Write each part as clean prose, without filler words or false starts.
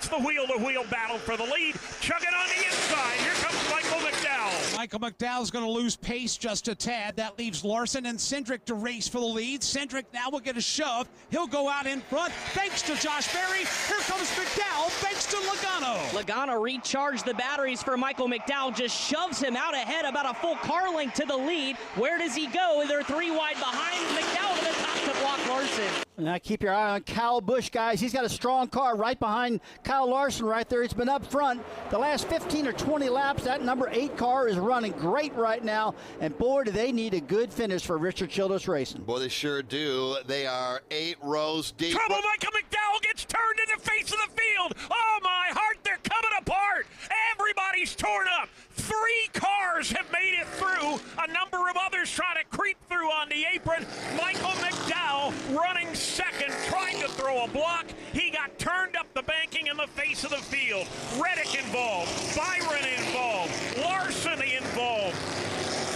It's the wheel-to-wheel battle for the lead. Chugging on the inside. Here comes Michael McDowell. Michael McDowell's going to lose pace just a tad. That leaves Larson and Cindric to race for the lead. Cindric now will get a shove. He'll go out in front thanks to Josh Berry. Here comes McDowell thanks to Logano. Logano recharged the batteries for Michael McDowell. Just shoves him out ahead about a full car length to the lead. Where does he go? They're 3 wide behind. McDowell to the top to block Larson. Now keep your eye on Kyle Busch, guys. He's got a strong car right behind Kyle Larson right there. He's been up front the last 15 or 20 laps. That number 8 car is running great right now. And boy, do they need a good finish for Richard Childress Racing. Boy, they sure do. They are 8 rows deep. Trouble, Michael McDowell gets turned in the face of the field. Oh, my heart, they're coming apart. Everybody's torn up. 3 cars have made it through. A number of others trying to creep through on the apron. Michael McDowell running second, trying to throw a block. He got turned up the banking in the face of the field. Reddick involved. Byron involved. Larson involved.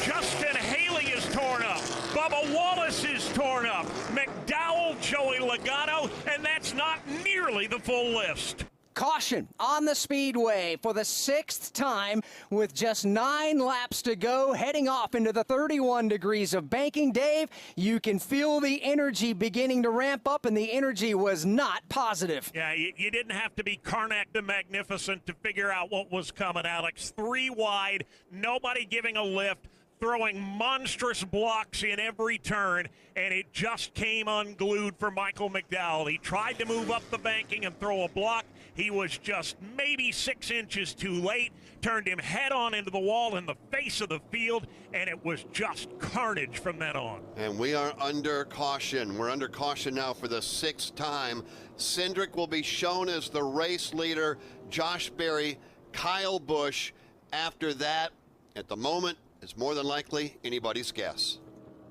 Justin Haley is torn up. Bubba Wallace is torn up. McDowell, Joey Logano, and that's not nearly the full list. Caution on the speedway for the 6th time with just 9 laps to go, heading off into the 31 degrees of banking. Dave, you can feel the energy beginning to ramp up, and the energy was not positive. Yeah, you didn't have to be Karnak the Magnificent to figure out what was coming, Alex. 3 wide, nobody giving a lift, throwing monstrous blocks in every turn, and it just came unglued for Michael McDowell. He tried to move up the banking and throw a block. He was just maybe 6 inches too late, turned him head on into the wall in the face of the field, and it was just carnage from then on. And we are under caution. We're under caution now for the 6th time. Cindric will be shown as the race leader. Josh Berry, Kyle Busch. After that, at the moment, it's more than likely anybody's guess.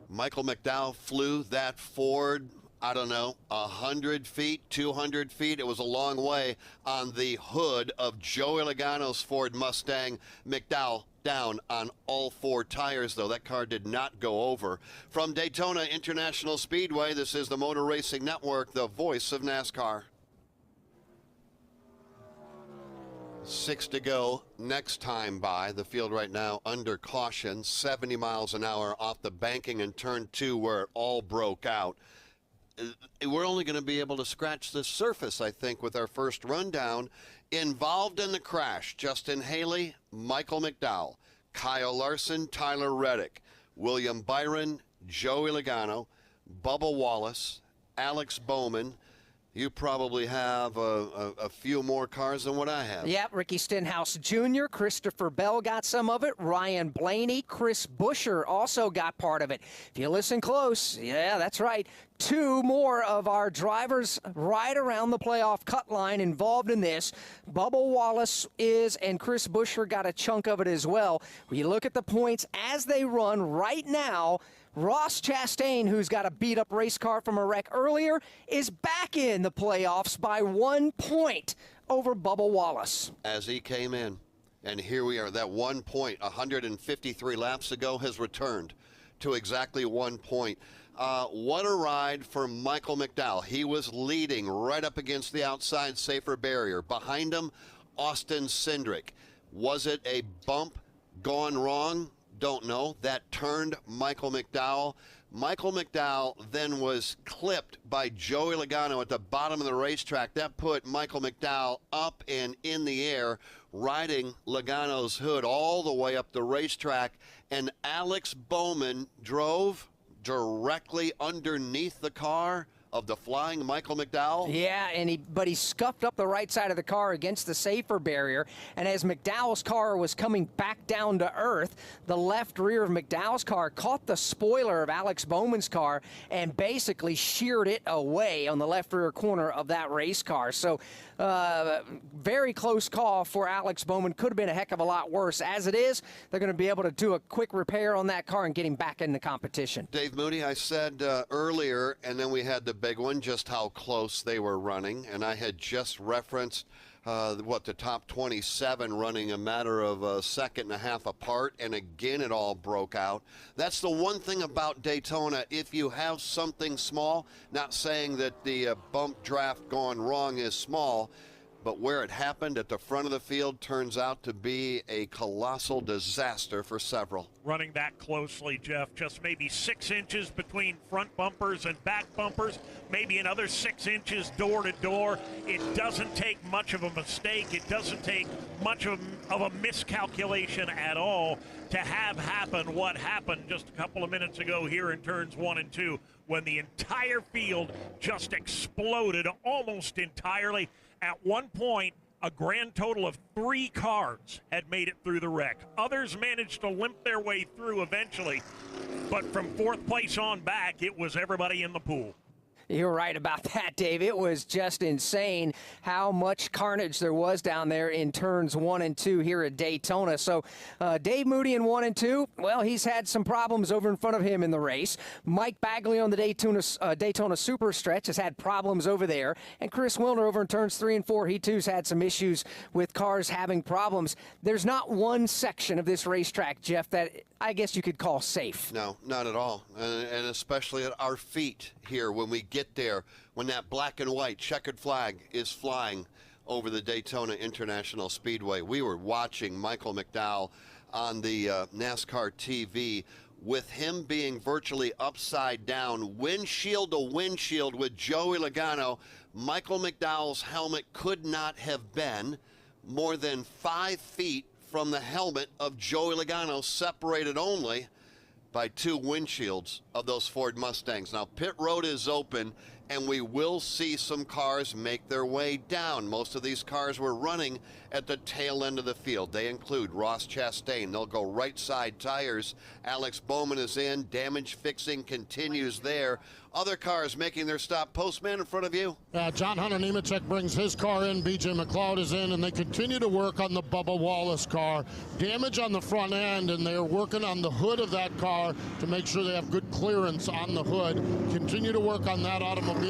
Michael McDowell flew that Ford, I don't know, 100 feet, 200 feet. It was a long way on the hood of Joey Logano's Ford Mustang. McDowell down on all 4 tires, though. That car did not go over. From Daytona International Speedway, this is the Motor Racing Network, the voice of NASCAR. 6 to go. Next time by. The field right now under caution. 70 miles an hour off the banking in turn 2 where it all broke out. We're only going to be able to scratch the surface, I think, with our first rundown. Involved in the crash, Justin Haley, Michael McDowell, Kyle Larson, Tyler Reddick, William Byron, Joey Logano, Bubba Wallace, Alex Bowman. You probably have a few more cars than what I have. Yeah, Ricky Stenhouse Jr., Christopher Bell got some of it, Ryan Blaney, Chris Buescher also got part of it. If you listen close, yeah, that's right. 2 more of our drivers right around the playoff cut line involved in this. Bubba Wallace is, and Chris Buescher got a chunk of it as well. When you look at the points as they run right now, Ross Chastain, who's got a beat-up race car from a wreck earlier, is back in the playoffs by 1 point over Bubba Wallace. As he came in, and here we are, that 1 point, 153 laps ago, has returned to exactly 1 point. What a ride for Michael McDowell. He was leading right up against the outside safer barrier. Behind him, Austin Cindric. Was it a bump gone wrong? Don't know. That turned Michael McDowell. Michael McDowell then was clipped by Joey Logano at the bottom of the racetrack. That put Michael McDowell up and in the air, riding Logano's hood all the way up the racetrack. And Alex Bowman drove directly underneath the car of the flying Michael McDowell. Yeah, but he scuffed up the right side of the car against the safer barrier, and as McDowell's car was coming back down to earth, the left rear of McDowell's car caught the spoiler of Alex Bowman's car and basically sheared it away on the left rear corner of that race car. So very close call for Alex Bowman. Could have been a heck of a lot worse. As it is, they're going to be able to do a quick repair on that car and get him back in the competition. Dave Moody, I said earlier, and then we had the big one, just how close they were running, and I had just referenced the top 27 running a matter of a second and a half apart, and again it all broke out. That's the one thing about Daytona. If you have something small, not saying that the bump draft gone wrong is small, but where it happened at the front of the field turns out to be a colossal disaster for several. Running that closely, Jeff, just maybe 6 inches between front bumpers and back bumpers, maybe another 6 inches door to door. It doesn't take much of a mistake. It doesn't take much of a miscalculation at all to have happen what happened just a couple of minutes ago here in turns 1 and 2, when the entire field just exploded almost entirely. At one point, a grand total of 3 cars had made it through the wreck. Others managed to limp their way through eventually, but from 4th place on back, it was everybody in the pool. You're right about that, Dave. It was just insane how much carnage there was down there in turns 1 and 2 here at Daytona. So Dave Moody in 1 and 2, well, he's had some problems over in front of him in the race. Mike Bagley on the Daytona Super Stretch has had problems over there. And Chris Wilner over in turns 3 and 4, he too's had some issues with cars having problems. There's not one section of this racetrack, Jeff, that I guess you could call safe. No, not at all. And especially at our feet here when we get there, when that black and white checkered flag is flying over the Daytona International Speedway. We were watching Michael McDowell on the NASCAR TV with him being virtually upside down, windshield to windshield with Joey Logano. Michael McDowell's helmet could not have been more than 5 feet from the helmet of Joey Logano, separated only by 2 windshields of those Ford Mustangs. Now, pit road is open, and we will see some cars make their way down. Most of these cars were running at the tail end of the field. They include Ross Chastain. They'll go right side tires. Alex Bowman is in. Damage fixing continues there. Other cars making their stop. Postman in front of you. John Hunter Nemechek brings his car in. BJ McLeod is in, and they continue to work on the Bubba Wallace car. Damage on the front end, and they're working on the hood of that car to make sure they have good clearance on the hood. Continue to work on that automobile.